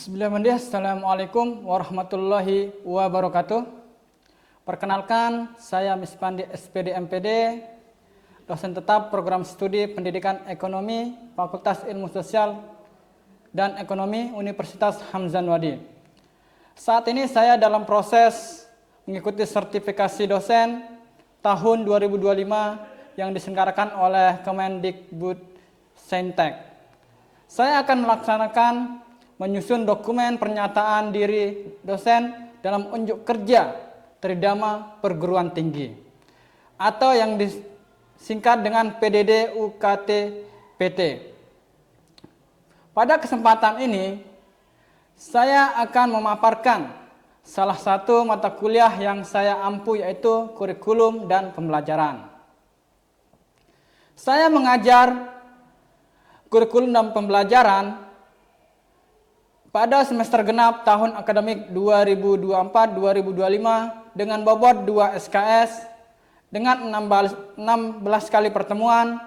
Bismillahirrahmanirrahim. Assalamualaikum warahmatullahi wabarakatuh. Perkenalkan, saya Mispandi SPD MPD, dosen tetap program studi pendidikan ekonomi Fakultas Ilmu Sosial dan Ekonomi Universitas Hamzah Wadi. Saat ini saya dalam proses mengikuti sertifikasi dosen tahun 2025 yang diselenggarakan oleh Kemendikbud Saintek. Saya akan melaksanakan menyusun dokumen pernyataan diri dosen dalam unjuk kerja Tridharma Perguruan Tinggi atau yang disingkat dengan PDD UKT PT. Pada kesempatan ini saya akan memaparkan salah satu mata kuliah yang saya ampu, yaitu kurikulum dan pembelajaran. Saya mengajar kurikulum dan pembelajaran pada semester genap tahun akademik 2024-2025 dengan bobot 2 SKS dengan 16 kali pertemuan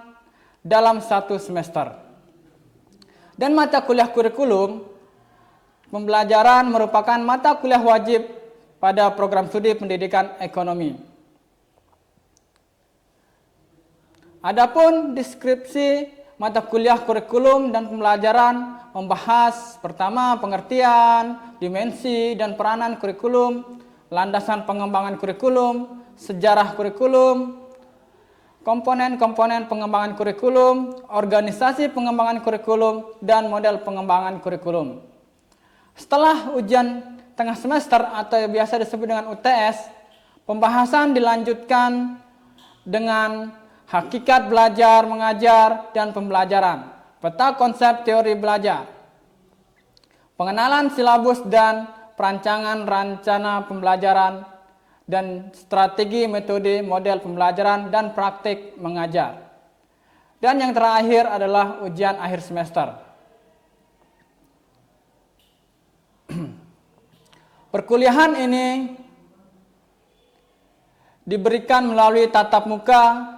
dalam satu semester. Dan mata kuliah kurikulum pembelajaran merupakan mata kuliah wajib pada program studi pendidikan ekonomi. Adapun deskripsi mata kuliah kurikulum dan pembelajaran membahas pertama pengertian, dimensi dan peranan kurikulum, landasan pengembangan kurikulum, sejarah kurikulum, komponen-komponen pengembangan kurikulum, organisasi pengembangan kurikulum, dan model pengembangan kurikulum. Setelah ujian tengah semester atau yang biasa disebut dengan UTS, pembahasan dilanjutkan dengan hakikat belajar, mengajar, dan pembelajaran, peta konsep teori belajar, pengenalan silabus dan perancangan rencana pembelajaran, dan strategi metode model pembelajaran dan praktik mengajar. Dan yang terakhir adalah ujian akhir semester. Perkuliahan ini diberikan melalui tatap muka,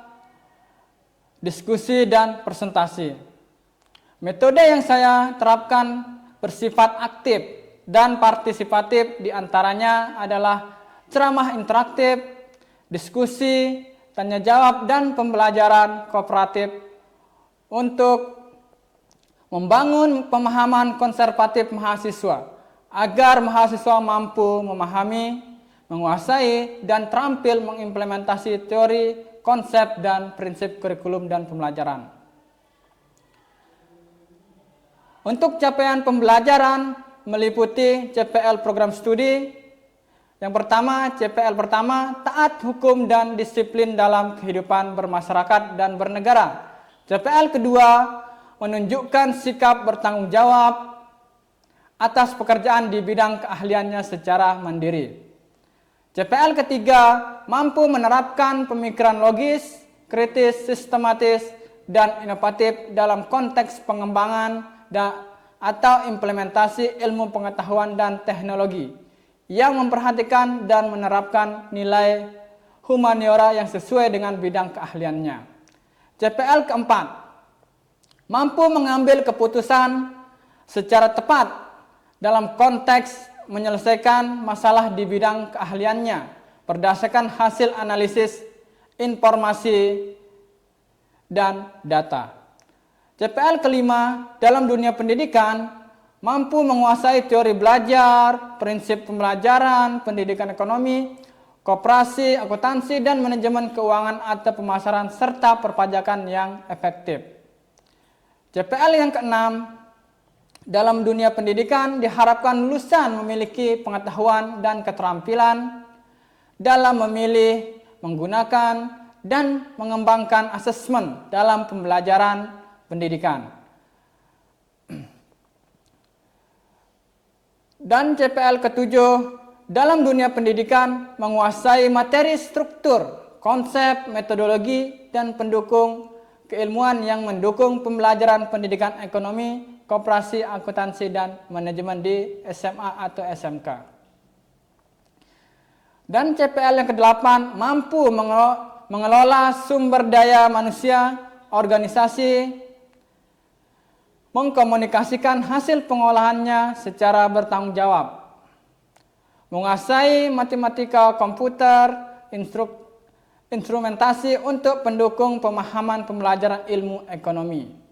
diskusi, dan presentasi. Metode yang saya terapkan bersifat aktif dan partisipatif, diantaranya adalah ceramah interaktif, diskusi, tanya jawab, dan pembelajaran kooperatif untuk membangun pemahaman konservatif mahasiswa agar mahasiswa mampu memahami, menguasai, dan terampil mengimplementasi teori, konsep, dan prinsip kurikulum dan pembelajaran. Untuk capaian pembelajaran meliputi CPL program studi. Yang pertama, CPL pertama, taat hukum dan disiplin dalam kehidupan bermasyarakat dan bernegara. CPL kedua, menunjukkan sikap bertanggung jawab atas pekerjaan di bidang keahliannya secara mandiri. CPL ketiga, mampu menerapkan pemikiran logis, kritis, sistematis, dan inovatif dalam konteks pengembangan atau implementasi ilmu pengetahuan dan teknologi yang memperhatikan dan menerapkan nilai humaniora yang sesuai dengan bidang keahliannya. CPL keempat, mampu mengambil keputusan secara tepat dalam konteks menyelesaikan masalah di bidang keahliannya berdasarkan hasil analisis informasi dan data. CPL kelima, dalam dunia pendidikan mampu menguasai teori belajar, prinsip pembelajaran, pendidikan ekonomi, koperasi, akuntansi, dan manajemen keuangan atau pemasaran serta perpajakan yang efektif. CPL yang keenam, dalam dunia pendidikan diharapkan lulusan memiliki pengetahuan dan keterampilan dalam memilih, menggunakan, dan mengembangkan asesmen dalam pembelajaran pendidikan. Dan CPL ketujuh, dalam dunia pendidikan menguasai materi struktur, konsep, metodologi, dan pendukung keilmuan yang mendukung pembelajaran pendidikan ekonomi, koperasi, akuntansi, dan manajemen di SMA atau SMK. Dan CPL yang ke-8, mampu mengelola sumber daya manusia, organisasi, mengkomunikasikan hasil pengolahannya secara bertanggung jawab, menguasai matematika komputer, instrumentasi untuk pendukung pemahaman pembelajaran ilmu ekonomi.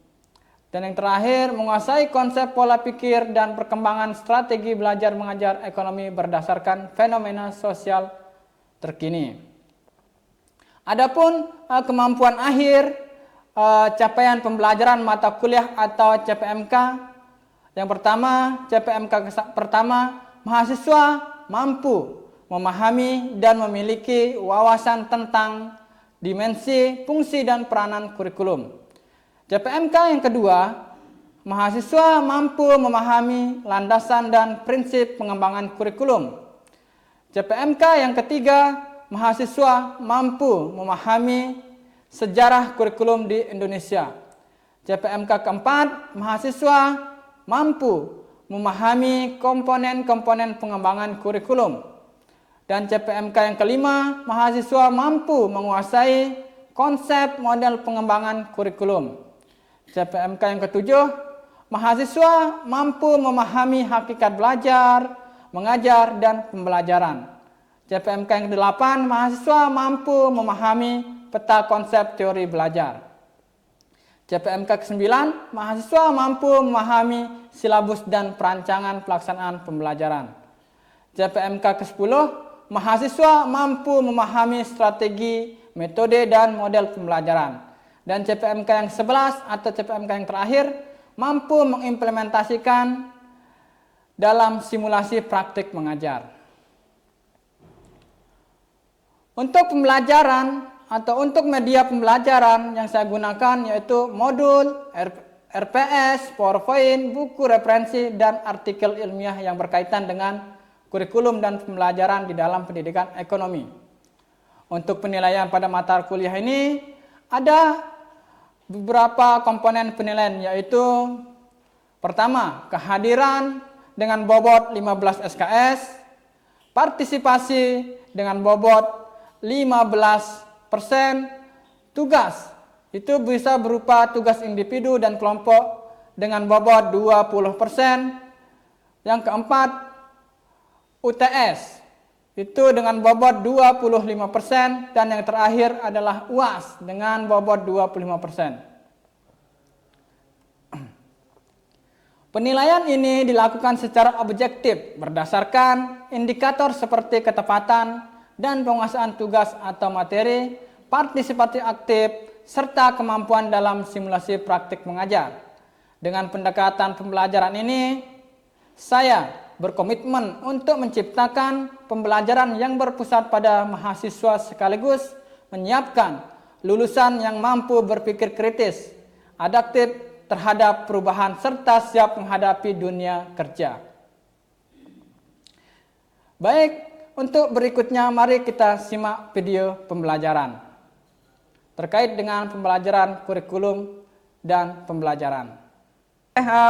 Dan yang terakhir, menguasai konsep pola pikir dan perkembangan strategi belajar mengajar ekonomi berdasarkan fenomena sosial terkini. Adapun kemampuan akhir capaian pembelajaran mata kuliah atau CPMK. Yang pertama, CPMK pertama, mahasiswa mampu memahami dan memiliki wawasan tentang dimensi, fungsi, dan peranan kurikulum. CPMK yang kedua, mahasiswa mampu memahami landasan dan prinsip pengembangan kurikulum. CPMK yang ketiga, mahasiswa mampu memahami sejarah kurikulum di Indonesia. CPMK keempat, mahasiswa mampu memahami komponen-komponen pengembangan kurikulum. Dan CPMK yang kelima, mahasiswa mampu menguasai konsep model pengembangan kurikulum. CPMK yang ketujuh, mahasiswa mampu memahami hakikat belajar, mengajar, dan pembelajaran. CPMK yang kedelapan, mahasiswa mampu memahami peta konsep teori belajar. CPMK ke-9, mahasiswa mampu memahami silabus dan perancangan pelaksanaan pembelajaran. CPMK ke-10, mahasiswa mampu memahami strategi, metode, dan model pembelajaran. Dan CPMK yang 11 atau CPMK yang terakhir mampu mengimplementasikan dalam simulasi praktik mengajar. Untuk pembelajaran atau untuk media pembelajaran yang saya gunakan yaitu modul, RPS, PowerPoint, buku referensi, dan artikel ilmiah yang berkaitan dengan kurikulum dan pembelajaran di dalam pendidikan ekonomi. Untuk penilaian pada mata kuliah ini ada beberapa komponen penilaian, yaitu pertama, kehadiran dengan bobot 15 SKS, partisipasi dengan bobot 15%, tugas itu bisa berupa tugas individu dan kelompok dengan bobot 20%. Yang keempat, UTS itu dengan bobot 25%, dan yang terakhir adalah UAS dengan bobot 25%. Penilaian ini dilakukan secara objektif berdasarkan indikator seperti ketepatan dan penguasaan tugas atau materi, partisipasi aktif, serta kemampuan dalam simulasi praktik mengajar. Dengan pendekatan pembelajaran ini, saya berkomitmen untuk menciptakan pembelajaran yang berpusat pada mahasiswa sekaligus menyiapkan lulusan yang mampu berpikir kritis, adaptif terhadap perubahan, serta siap menghadapi dunia kerja. Baik, untuk berikutnya mari kita simak video pembelajaran terkait dengan pembelajaran kurikulum dan pembelajaran.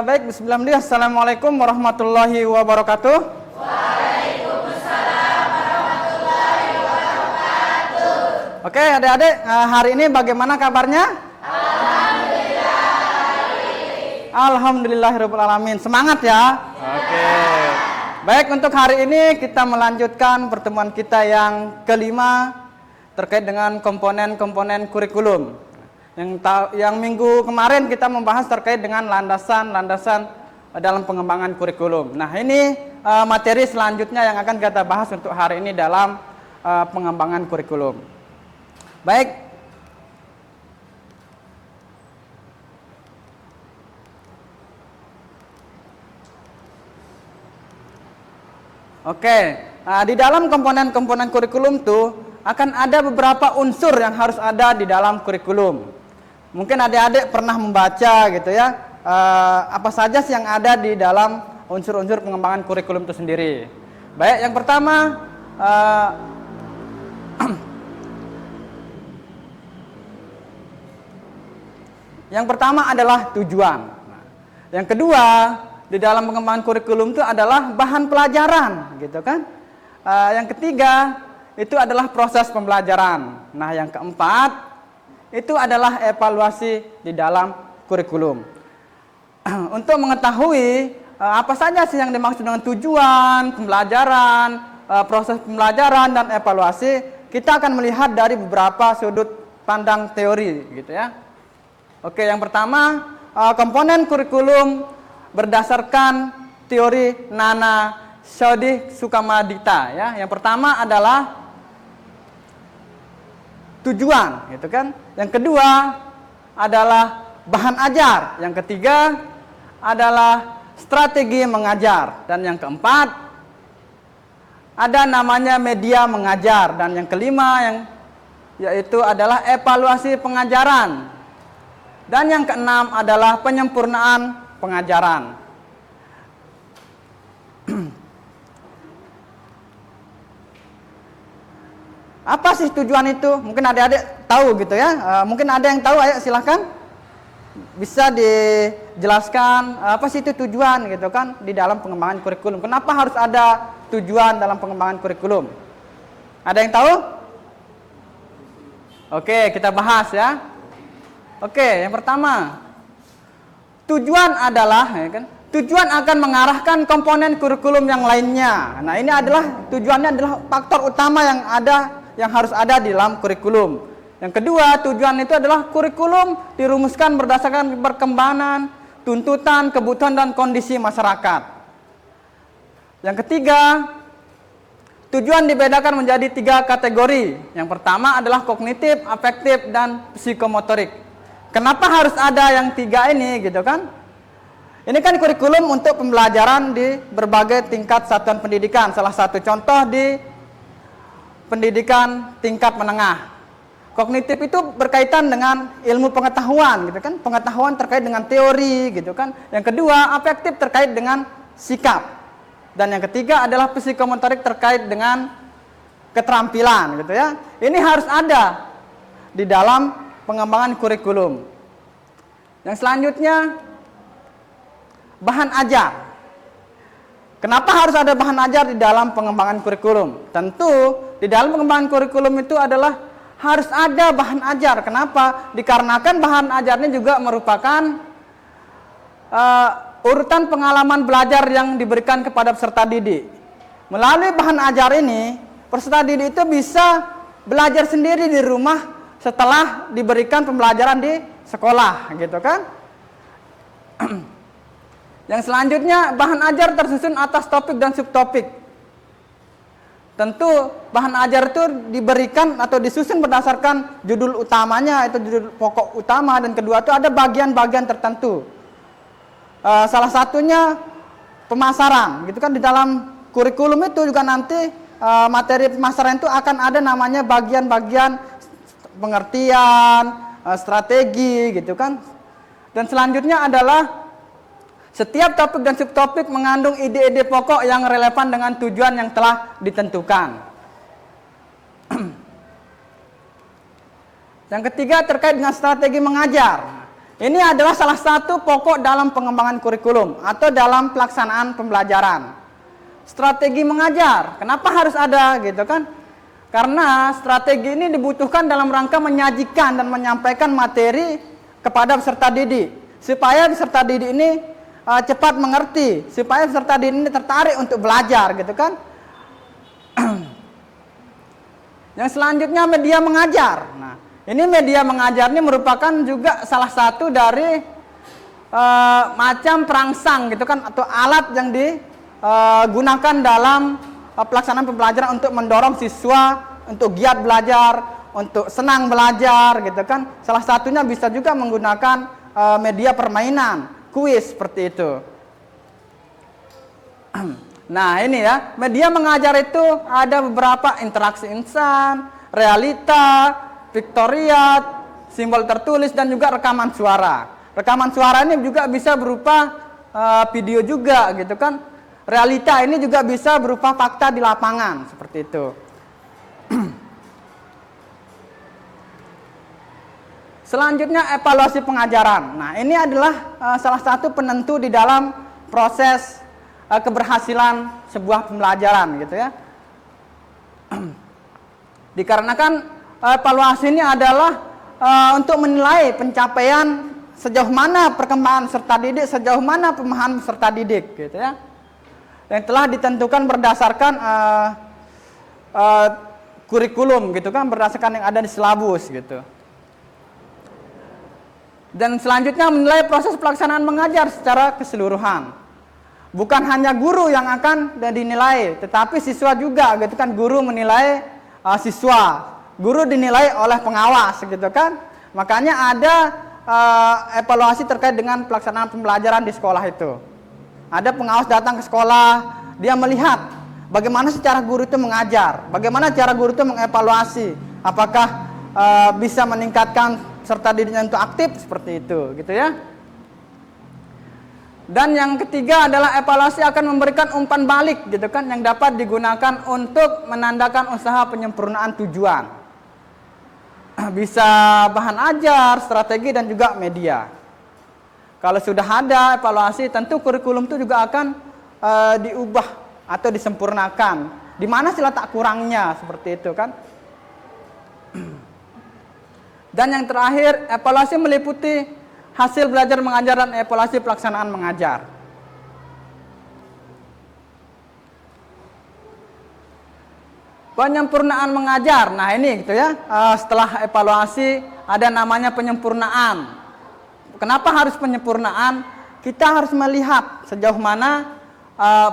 Baik, bismillah, assalamualaikum warahmatullahi wabarakatuh. Waalaikumsalam warahmatullahi wabarakatuh. Oke, adik-adik, hari ini bagaimana kabarnya? Alhamdulillahirabbil alamin. Semangat ya. Oke. Baik, untuk hari ini kita melanjutkan pertemuan kita yang kelima terkait dengan komponen-komponen kurikulum. Yang minggu kemarin kita membahas terkait dengan landasan-landasan dalam pengembangan kurikulum. Nah, ini materi selanjutnya yang akan kita bahas untuk hari ini dalam pengembangan kurikulum. Baik. Oke, di dalam komponen-komponen kurikulum itu akan ada beberapa unsur yang harus ada di dalam kurikulum. Mungkin adik-adik pernah membaca gitu ya, apa saja sih yang ada di dalam unsur-unsur pengembangan kurikulum itu sendiri. Baik, yang pertama yang pertama adalah tujuan. Yang kedua, di dalam pengembangan kurikulum itu adalah bahan pelajaran, gitu kan? Yang ketiga itu adalah proses pembelajaran. Nah, yang keempat itu adalah evaluasi di dalam kurikulum. untuk mengetahui apa saja sih yang dimaksud dengan tujuan pembelajaran, proses pembelajaran dan evaluasi, kita akan melihat dari beberapa sudut pandang teori, gitu ya. Oke, yang pertama, komponen kurikulum berdasarkan teori Nana Sodhi Sukamadita, ya. Yang pertama adalah tujuan, gitu kan. Yang kedua adalah bahan ajar. Yang ketiga adalah strategi mengajar. Dan yang keempat ada namanya media mengajar. Dan yang kelima yaitu adalah evaluasi pengajaran. Dan yang keenam adalah penyempurnaan pengajaran. Apa sih tujuan itu? Mungkin adik-adik tahu gitu ya. Mungkin ada yang tahu, ayo silahkan. Bisa dijelaskan apa sih itu tujuan gitu kan di dalam pengembangan kurikulum. Kenapa harus ada tujuan dalam pengembangan kurikulum? Ada yang tahu? Oke, kita bahas ya. Oke, yang pertama, tujuan adalah, ya kan, tujuan akan mengarahkan komponen kurikulum yang lainnya. Nah, ini adalah tujuannya adalah faktor utama yang harus ada di dalam kurikulum. Yang kedua, tujuan itu adalah kurikulum dirumuskan berdasarkan perkembangan, tuntutan, kebutuhan dan kondisi masyarakat. Yang ketiga, tujuan dibedakan menjadi 3 kategori. Yang pertama adalah kognitif, afektif dan psikomotorik. Kenapa harus ada yang 3 ini gitu kan? Ini kan kurikulum untuk pembelajaran di berbagai tingkat satuan pendidikan. Salah satu contoh di pendidikan tingkat menengah. Kognitif itu berkaitan dengan ilmu pengetahuan gitu kan? Pengetahuan terkait dengan teori gitu kan? Yang kedua, afektif terkait dengan sikap. Dan yang ketiga adalah psikomotorik terkait dengan keterampilan gitu ya. Ini harus ada di dalam pengembangan kurikulum. Yang selanjutnya, bahan ajar. Kenapa harus ada bahan ajar di dalam pengembangan kurikulum? Tentu di dalam pengembangan kurikulum itu adalah harus ada bahan ajar. Kenapa? Dikarenakan bahan ajarnya juga merupakan urutan pengalaman belajar yang diberikan kepada peserta didik. Melalui bahan ajar ini, peserta didik itu bisa belajar sendiri di rumah setelah diberikan pembelajaran di sekolah, gitu kan? Yang selanjutnya, bahan ajar tersusun atas topik dan subtopik. Tentu bahan ajar itu diberikan atau disusun berdasarkan judul utamanya, itu judul pokok utama, dan kedua itu ada bagian-bagian tertentu. Salah satunya pemasaran, gitu kan? Di dalam kurikulum itu juga nanti materi pemasaran itu akan ada namanya bagian-bagian pengertian, strategi gitu kan. Dan selanjutnya adalah setiap topik dan subtopik mengandung ide-ide pokok yang relevan dengan tujuan yang telah ditentukan. Yang ketiga terkait dengan strategi mengajar. Ini adalah salah satu pokok dalam pengembangan kurikulum atau dalam pelaksanaan pembelajaran. Strategi mengajar, kenapa harus ada gitu kan? Karena strategi ini dibutuhkan dalam rangka menyajikan dan menyampaikan materi kepada peserta didik, supaya peserta didik ini cepat mengerti, supaya peserta didik ini tertarik untuk belajar, gitu kan? Yang selanjutnya media mengajar. Nah, ini media mengajar ini merupakan juga salah satu dari macam perangsang, gitu kan, atau alat yang digunakan dalam pelaksanaan pembelajaran untuk mendorong siswa untuk giat belajar, untuk senang belajar, gitu kan. Salah satunya bisa juga menggunakan media permainan, kuis seperti itu. Nah, ini ya, media mengajar itu ada beberapa interaksi insan, realita, piktoriat, simbol tertulis dan juga rekaman suara. Rekaman suara ini juga bisa berupa video juga, gitu kan. Realita ini juga bisa berupa fakta di lapangan, seperti itu. Selanjutnya evaluasi pengajaran. Nah, ini adalah salah satu penentu di dalam proses keberhasilan sebuah pembelajaran, gitu ya. Dikarenakan evaluasi ini adalah untuk menilai pencapaian sejauh mana perkembangan peserta didik, sejauh mana pemahaman peserta didik, gitu ya. Yang telah ditentukan berdasarkan kurikulum, gitu kan, berdasarkan yang ada di silabus, gitu. Dan selanjutnya menilai proses pelaksanaan mengajar secara keseluruhan. Bukan hanya guru yang akan dinilai, tetapi siswa juga, gitu kan. Guru menilai siswa, guru dinilai oleh pengawas, gitu kan. Makanya ada evaluasi terkait dengan pelaksanaan pembelajaran di sekolah itu. Ada pengawas datang ke sekolah, dia melihat bagaimana secara guru itu mengajar, bagaimana cara guru itu mengevaluasi, apakah bisa meningkatkan peserta didiknya untuk aktif, seperti itu, gitu ya. Dan yang ketiga adalah evaluasi akan memberikan umpan balik, gitu kan, yang dapat digunakan untuk menandakan usaha penyempurnaan tujuan. Bisa bahan ajar, strategi, dan juga media. Kalau sudah ada evaluasi, tentu kurikulum itu juga akan diubah atau disempurnakan. Di mana sih letak kurangnya, seperti itu kan. Dan yang terakhir, evaluasi meliputi hasil belajar mengajar dan evaluasi pelaksanaan mengajar. Penyempurnaan mengajar. Nah, ini gitu ya. Setelah evaluasi ada namanya penyempurnaan. Kenapa harus penyempurnaan? Kita harus melihat sejauh mana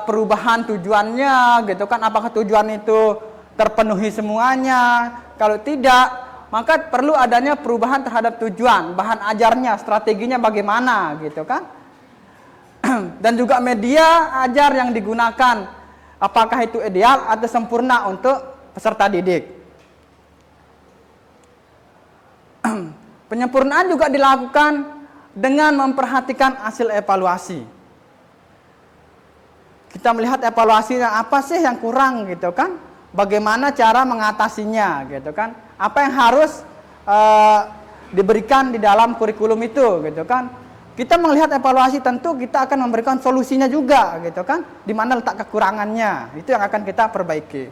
perubahan tujuannya, gitu kan. Apakah tujuan itu terpenuhi semuanya? Kalau tidak, maka perlu adanya perubahan terhadap tujuan, bahan ajarnya, strateginya bagaimana, gitu kan. Dan juga media ajar yang digunakan, apakah itu ideal atau sempurna untuk peserta didik. Penyempurnaan juga dilakukan dengan memperhatikan hasil evaluasi. Kita melihat evaluasinya, apa sih yang kurang, gitu kan. Bagaimana cara mengatasinya, gitu kan. Apa yang harus diberikan di dalam kurikulum itu, gitu kan. Kita melihat evaluasi, tentu kita akan memberikan solusinya juga, gitu kan. Di mana letak kekurangannya, itu yang akan kita perbaiki.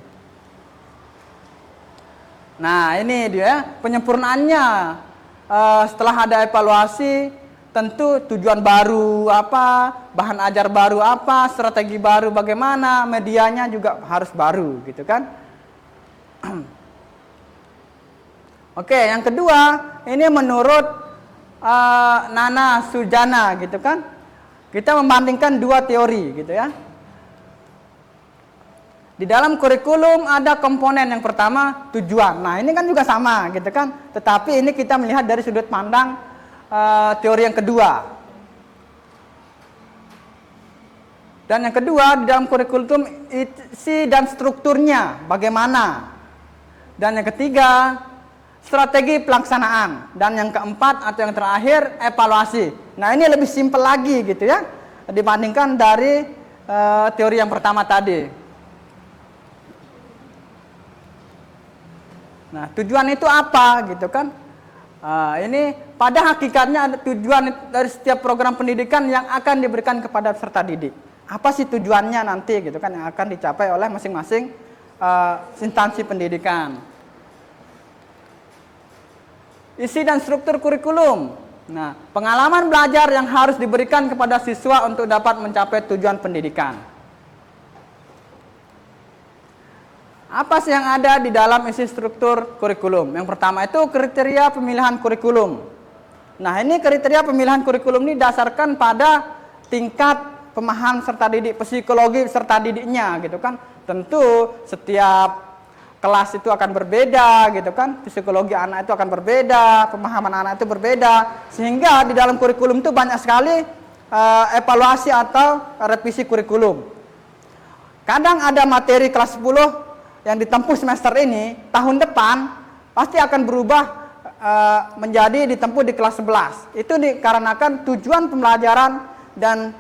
Nah, ini dia penyempurnaannya. Setelah ada evaluasi, tentu tujuan baru apa, bahan ajar baru apa, strategi baru bagaimana, medianya juga harus baru, gitu kan. Oke, yang kedua, ini menurut Nana Sujana, gitu kan. Kita membandingkan dua teori, gitu ya. Di dalam kurikulum ada komponen yang pertama tujuan. Nah, ini kan juga sama, gitu kan. Tetapi ini kita melihat dari sudut pandang teori yang kedua. Dan yang kedua, di dalam kurikulum isi dan strukturnya bagaimana. Dan yang ketiga, strategi pelaksanaan. Dan yang keempat atau yang terakhir, evaluasi. Nah, ini lebih simpel lagi, gitu ya, dibandingkan dari teori yang pertama tadi. Nah, tujuan itu apa, gitu kan. Ini pada hakikatnya ada tujuan dari setiap program pendidikan yang akan diberikan kepada peserta didik. Apa sih tujuannya nanti, gitu kan, yang akan dicapai oleh masing-masing instansi pendidikan. Isi dan struktur kurikulum. Nah, pengalaman belajar yang harus diberikan kepada siswa untuk dapat mencapai tujuan pendidikan. Apa sih yang ada di dalam isi struktur kurikulum? Yang pertama itu kriteria pemilihan kurikulum. Nah, ini kriteria pemilihan kurikulum ini dasarkan pada tingkat pemahaman serta didik, psikologi serta didiknya, gitu kan. Tentu setiap kelas itu akan berbeda, gitu kan. Psikologi anak itu akan berbeda, pemahaman anak itu berbeda, sehingga di dalam kurikulum itu banyak sekali evaluasi atau revisi kurikulum. Kadang ada materi kelas 10 yang ditempuh semester ini, tahun depan pasti akan berubah menjadi ditempuh di kelas 11. Itu dikarenakan tujuan pembelajaran dan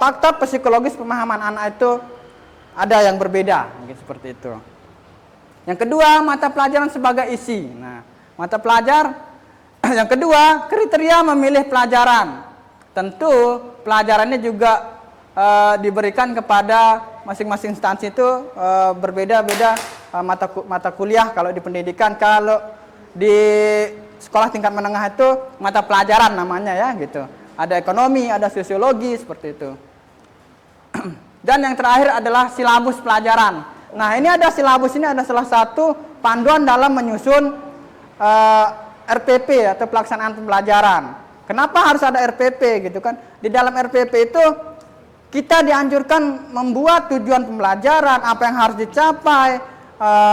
faktor psikologis pemahaman anak itu ada yang berbeda, gitu, seperti itu. Yang kedua, mata pelajaran sebagai isi. Nah, mata pelajar yang kedua, kriteria memilih pelajaran. Tentu pelajarannya juga diberikan kepada masing-masing instansi itu berbeda-beda mata kuliah. Kalau di pendidikan, kalau di sekolah tingkat menengah itu mata pelajaran namanya ya gitu. Ada ekonomi, ada sosiologi seperti itu. Dan yang terakhir adalah silabus pelajaran. Nah, ini ada silabus, ini ada salah satu panduan dalam menyusun RPP atau pelaksanaan pembelajaran. Kenapa harus ada RPP gitu kan? Di dalam RPP itu kita dianjurkan membuat tujuan pembelajaran, apa yang harus dicapai,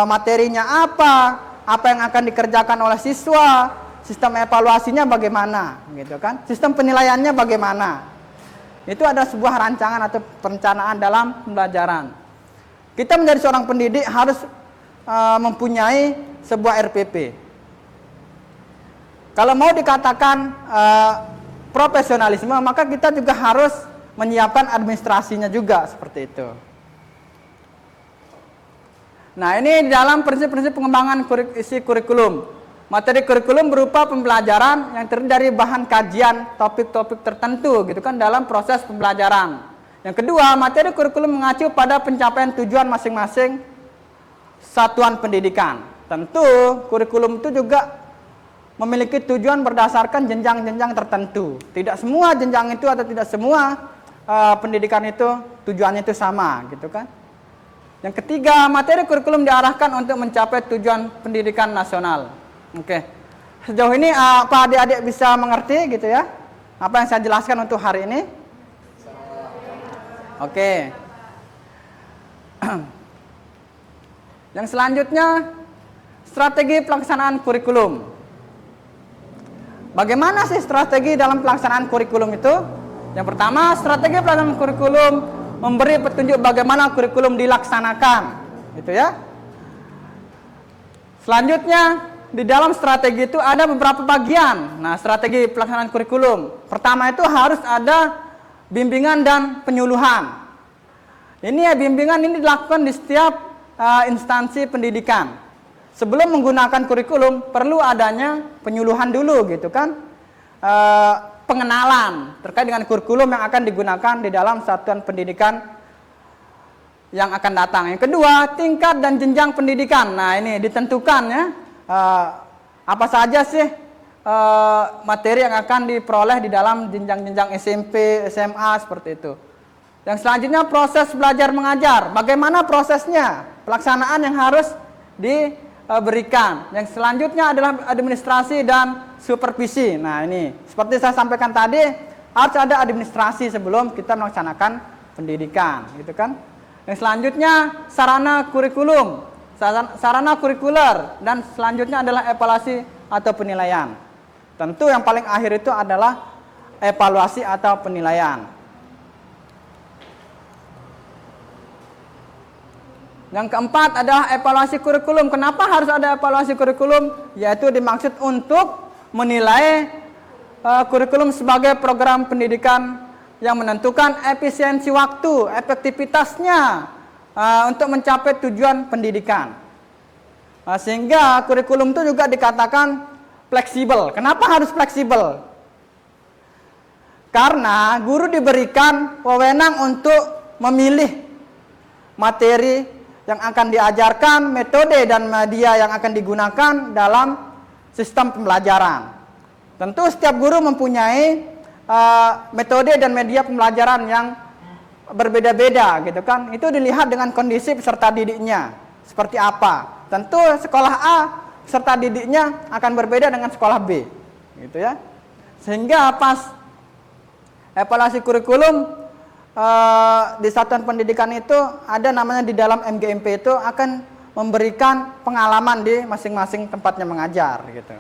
materinya apa yang akan dikerjakan oleh siswa, sistem evaluasinya bagaimana, gitu kan? Sistem penilaiannya bagaimana? Itu ada sebuah rancangan atau perencanaan dalam pembelajaran. Kita menjadi seorang pendidik harus mempunyai sebuah RPP. Kalau mau dikatakan profesionalisme, maka kita juga harus menyiapkan administrasinya juga seperti itu. Nah, ini dalam prinsip-prinsip pengembangan isi kurikulum. Materi kurikulum berupa pembelajaran yang terdiri dari bahan kajian topik-topik tertentu gitu kan dalam proses pembelajaran. Yang kedua, materi kurikulum mengacu pada pencapaian tujuan masing-masing satuan pendidikan. Tentu kurikulum itu juga memiliki tujuan berdasarkan jenjang-jenjang tertentu. Tidak semua jenjang itu atau tidak semua pendidikan itu tujuannya itu sama gitu kan. Yang ketiga, materi kurikulum diarahkan untuk mencapai tujuan pendidikan nasional. Oke. Sejauh ini apa adik-adik bisa mengerti gitu ya? Apa yang saya jelaskan untuk hari ini? Oke. Yang selanjutnya, strategi pelaksanaan kurikulum. Bagaimana sih strategi dalam pelaksanaan kurikulum itu? Yang pertama, strategi pelaksanaan kurikulum memberi petunjuk bagaimana kurikulum dilaksanakan, gitu ya. Selanjutnya, di dalam strategi itu ada beberapa bagian. Nah, strategi pelaksanaan kurikulum. Pertama itu harus ada bimbingan dan penyuluhan. Ini ya, bimbingan ini dilakukan di setiap instansi pendidikan. Sebelum menggunakan kurikulum, perlu adanya penyuluhan dulu gitu kan. Pengenalan terkait dengan kurikulum yang akan digunakan di dalam satuan pendidikan yang akan datang. Yang kedua, tingkat dan jenjang pendidikan. Nah, ini ditentukan ya. Apa saja sih materi yang akan diperoleh di dalam jenjang-jenjang SMP, SMA seperti itu. Yang selanjutnya, proses belajar mengajar. Bagaimana prosesnya? Pelaksanaan yang harus diberikan. Yang selanjutnya adalah administrasi dan supervisi. Nah, ini seperti saya sampaikan tadi, harus ada administrasi sebelum kita melaksanakan pendidikan, gitu kan? Yang selanjutnya, sarana kurikulum, sarana kurikuler, dan selanjutnya adalah evaluasi atau penilaian. Tentu yang paling akhir itu adalah evaluasi atau penilaian. Yang keempat adalah evaluasi kurikulum. Kenapa harus ada evaluasi kurikulum? Yaitu dimaksud untuk menilai kurikulum sebagai program pendidikan yang menentukan efisiensi waktu, efektivitasnya untuk mencapai tujuan pendidikan. Sehingga kurikulum itu juga dikatakan fleksibel. Kenapa harus fleksibel? Karena guru diberikan wewenang untuk memilih materi yang akan diajarkan, metode dan media yang akan digunakan dalam sistem pembelajaran. Tentu setiap guru mempunyai metode dan media pembelajaran yang berbeda-beda gitu kan. Itu dilihat dengan kondisi peserta didiknya seperti apa. Tentu sekolah A peserta didiknya akan berbeda dengan sekolah B gitu ya. Sehingga pas evaluasi kurikulum di satuan pendidikan itu ada namanya di dalam MGMP itu akan memberikan pengalaman di masing-masing tempatnya mengajar gitu.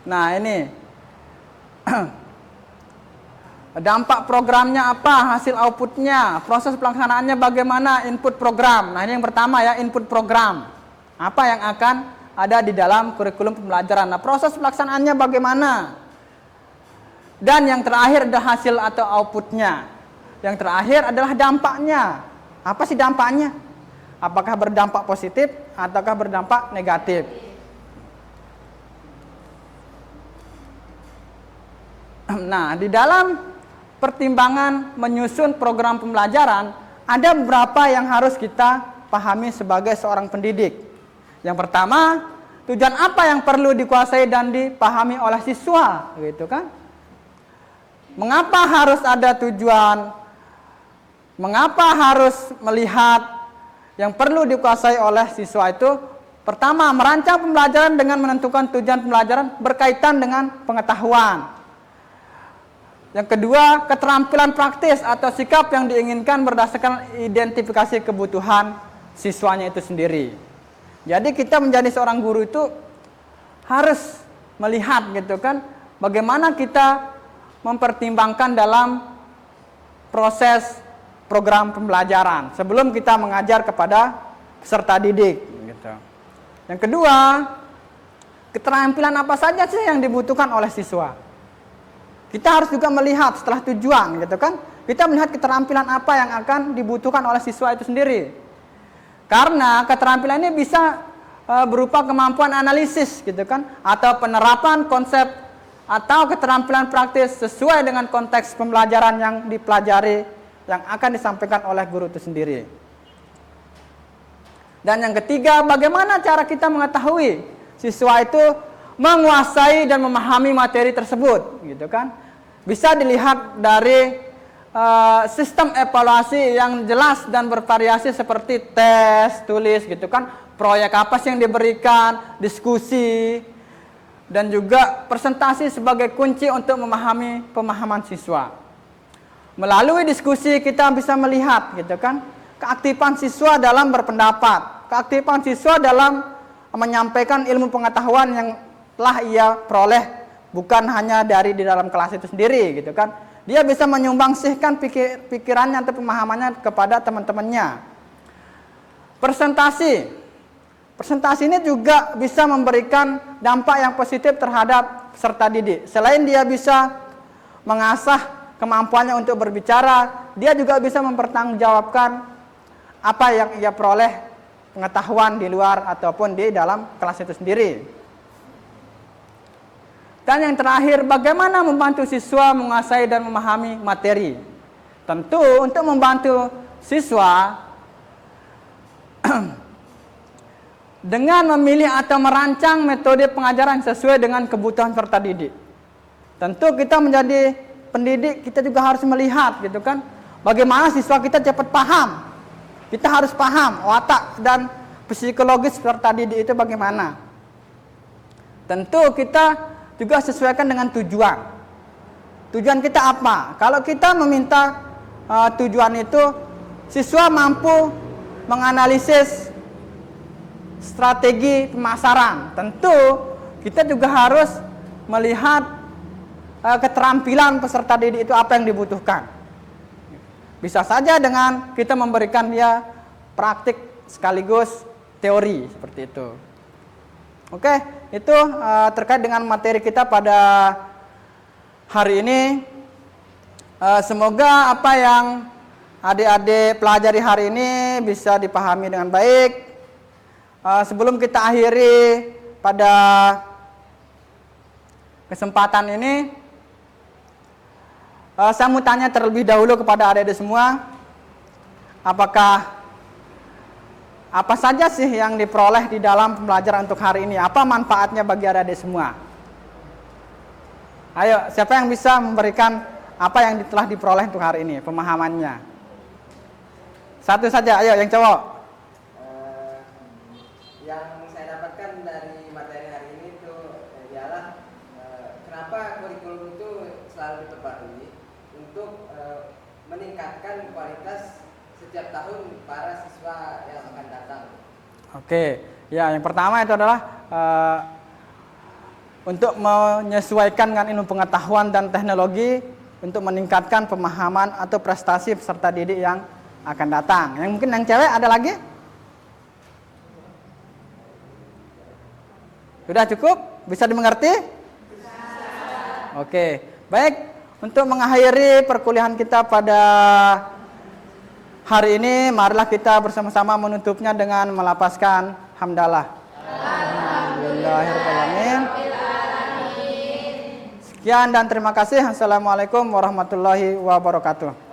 Nah, ini dampak programnya apa, hasil outputnya, proses pelaksanaannya bagaimana, input program. Nah, ini yang pertama ya, input program. Apa yang akan ada di dalam kurikulum pembelajaran. Nah, proses pelaksanaannya bagaimana. Dan yang terakhir ada hasil atau outputnya. Yang terakhir adalah dampaknya. Apa sih dampaknya? Apakah berdampak positif ataukah berdampak negatif? Nah, di dalam pertimbangan menyusun program pembelajaran, ada beberapa yang harus kita pahami sebagai seorang pendidik. Yang pertama, tujuan apa yang perlu dikuasai dan dipahami oleh siswa, gitu kan? Mengapa harus ada tujuan? Mengapa harus melihat yang perlu dikuasai oleh siswa itu? Pertama, merancang pembelajaran dengan menentukan tujuan pembelajaran berkaitan dengan pengetahuan. Yang kedua, keterampilan praktis atau sikap yang diinginkan berdasarkan identifikasi kebutuhan siswanya itu sendiri. Jadi kita menjadi seorang guru itu harus melihat gitu kan, bagaimana kita mempertimbangkan dalam proses program pembelajaran sebelum kita mengajar kepada peserta didik. Gitu. Yang kedua, keterampilan apa saja sih yang dibutuhkan oleh siswa? Kita harus juga melihat setelah tujuan, gitu kan? Kita melihat keterampilan apa yang akan dibutuhkan oleh siswa itu sendiri. Karena keterampilan ini bisa berupa kemampuan analisis, gitu kan? Atau penerapan konsep atau keterampilan praktis sesuai dengan konteks pembelajaran yang dipelajari yang akan disampaikan oleh guru itu sendiri. Dan yang ketiga, bagaimana cara kita mengetahui siswa itu menguasai dan memahami materi tersebut, gitu kan? Bisa dilihat dari sistem evaluasi yang jelas dan bervariasi seperti tes, tulis, gitu kan? Proyek apa sih yang diberikan, diskusi, dan juga presentasi sebagai kunci untuk memahami pemahaman siswa. Melalui diskusi kita bisa melihat, gitu kan, keaktifan siswa dalam berpendapat, keaktifan siswa dalam menyampaikan ilmu pengetahuan yang telah ia peroleh bukan hanya dari di dalam kelas itu sendiri, gitu kan. Dia bisa menyumbangsihkan pikirannya atau pemahamannya kepada teman-temannya. Presentasi ini juga bisa memberikan dampak yang positif terhadap peserta didik. Selain dia bisa mengasah kemampuannya untuk berbicara, dia juga bisa mempertanggungjawabkan apa yang ia peroleh pengetahuan di luar ataupun di dalam kelas itu sendiri. Dan yang terakhir, bagaimana membantu siswa menguasai dan memahami materi? Tentu untuk membantu siswa dengan memilih atau merancang metode pengajaran sesuai dengan kebutuhan peserta didik. Tentu kita menjadi pendidik, kita juga harus melihat, gitu kan, bagaimana siswa kita cepat paham. Kita harus paham watak dan psikologis peserta didik itu bagaimana. Tentu kita juga sesuaikan dengan tujuan. Tujuan kita apa? Kalau kita meminta tujuan itu, siswa mampu menganalisis strategi pemasaran. Tentu kita juga harus melihat keterampilan peserta didik itu apa yang dibutuhkan. Bisa saja dengan kita memberikan dia praktik sekaligus teori seperti itu. Oke, itu terkait dengan materi kita pada hari ini. Semoga apa yang adik-adik pelajari hari ini bisa dipahami dengan baik. Sebelum kita akhiri pada kesempatan ini, saya mau tanya terlebih dahulu kepada adik-adik semua, apakah apa saja sih yang diperoleh di dalam pembelajaran untuk hari ini? Apa manfaatnya bagi adik-adik semua? Ayo, siapa yang bisa memberikan apa yang telah diperoleh untuk hari ini, pemahamannya? Satu saja, ayo yang cowok. Yang saya dapatkan dari materi hari ini itu ialah kenapa kurikulum itu selalu diperbarui untuk meningkatkan kualitas setiap tahun para siswa yang akan datang. Oke, ya yang pertama itu adalah untuk menyesuaikan dengan ilmu pengetahuan dan teknologi untuk meningkatkan pemahaman atau prestasi peserta didik yang akan datang. Yang mungkin yang cewek ada lagi? Sudah cukup? Bisa dimengerti? Bisa. Oke, baik. Untuk mengakhiri perkuliahan kita pada hari ini, marilah kita bersama-sama menutupnya dengan melapaskan hamdalah. Alhamdulillahirrahmanirrahim. Sekian dan terima kasih. Assalamualaikum warahmatullahi wabarakatuh.